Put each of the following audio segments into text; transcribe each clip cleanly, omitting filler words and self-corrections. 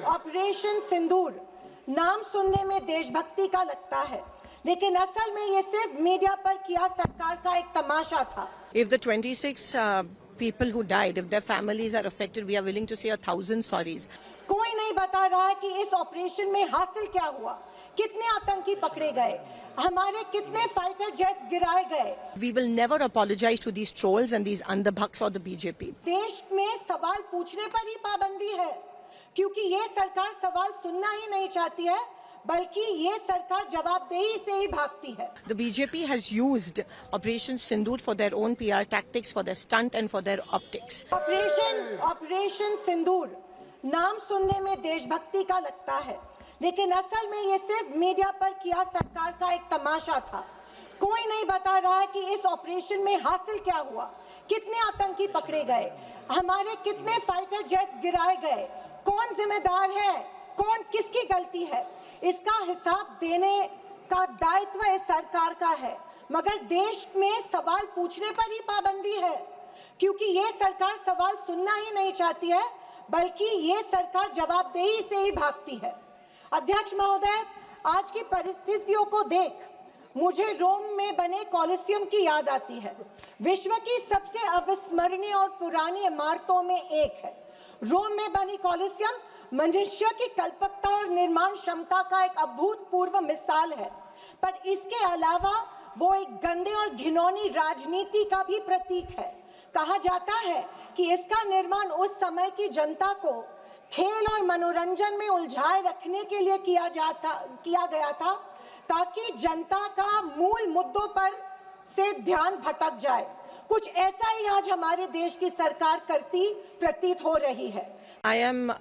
Operation Sindoor नाम सुनने में देशभक्ति का लगता है, लेकिन असल में ये सिर्फ मीडिया पर किया सरकार का एक तमाशा था। If the 26 people who died, if their families are affected, we are willing to say 1,000 sorries. कोई नहीं बता रहा है कि इस ऑपरेशन में हासिल क्या हुआ, कितने आतंकी पकड़े गए, हमारे कितने फाइटर जेट्स गिराए गए। We will never apologize to these trolls and these andhabhaks or the BJP. देश में सवाल पूछने पर ही पाबंदी है, क्योंकि ये सरकार सवाल सुनना ही नहीं चाहती है, बल्कि ये सरकार जवाबदेही से ही भागती है। The BJP has used Operation Sindoor for their own PR tactics, for their stunt and for their optics. Operation Sindoor नाम सुनने में देशभक्ति का लगता है, लेकिन असल में ये सिर्फ मीडिया पर किया सरकार का एक तमाशा था। कोई नहीं बता रहा है कि इस ऑपरेशन में हासिल क्या हुआ, कितने आतंकी पकड़े गए, हमारे कितने फाइटर जेट्स गिराए गए, कौन जिम्मेदार है, कौन किसकी गलती है, इसका हिसाब देने का दायित्व इस सरकार का है। मगर देश में सवाल पूछने पर ही पाबंदी है, क्योंकि ये सरकार सवाल सुनना ही नहीं चाहती है, बल्कि ये सरकार जवाबदेही से ही भागती है। अध्यक्ष महोदय, आज की परिस्थितियों को देख मुझे रोम में बने कॉलिसियम की याद आती है। विश्व की सबसे अविस्मरणीय और पुरानी इमारतों में एक है। रोम में बनी कॉलिसियम मनुष्य की कल्पकता और निर्माण क्षमता का एक अभूतपूर्व मिसाल है, पर इसके अलावा वो एक गंदे और घिनौनी राजनीति का भी प्रतीक है। कहा जाता है कि इसका निर्माण उस समय की जनता को खेल और मनोरंजन में उलझाए रखने के लिए किया गया था, ताकि जनता का मूल मुद्दों पर से ध्यान भटक जाए। कुछ ऐसा ही आज हमारे देश की सरकार करती प्रतीत हो रही है। I am,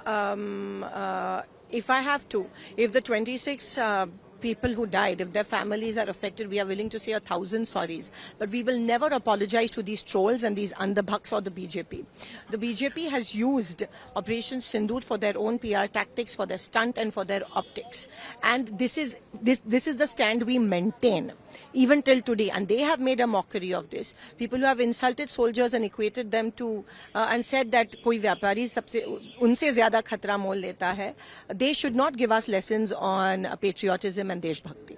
if I have to, if the 26 people who died, if their families are affected, we are willing to say 1,000 sorries. But we will never apologize to these trolls and these andhabhaks or the BJP. The BJP has used Operation Sindoor for their own PR tactics, for their stunt and for their optics. And this is the stand we maintain even till today. And they have made a mockery of this. People who have insulted soldiers and equated them to and said that koi vyapari unse zyada khatra mol leta hai. They should not give us lessons on patriotism and deshbhakti.